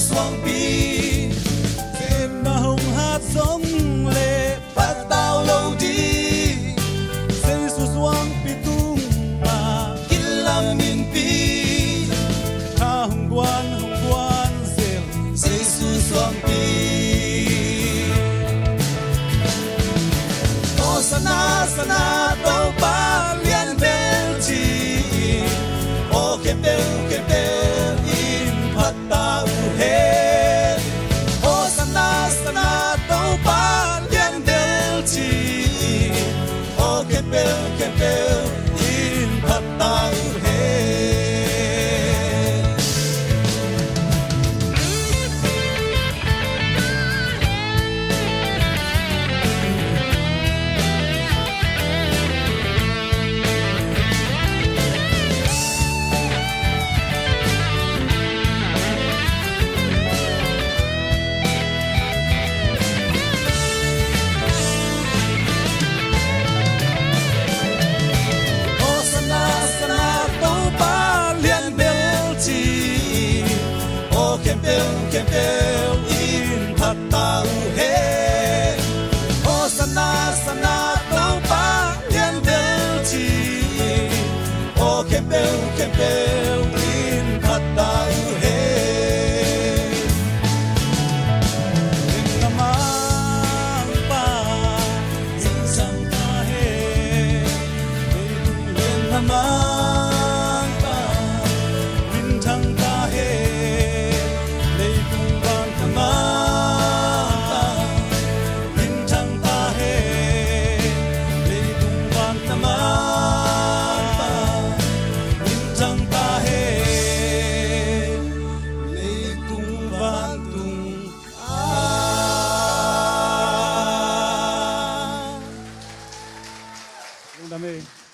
xoang pi em na hồng hát giống lệ bắt tao lâu đi sen su xoang pi tung mà kilam min pi ha hồng quan zel sen su xoang pi o sana sana tàu ba liên bel chi o ke bel in phat ta u he o sana sana tàu ba liên bel chi o ke bel in phat ta u he Kempel in phat tau he o sana sana tau pa liên bel chi o kempel in phat tau he in namang pa in sang ta he in namang pa in thang ta he Dame.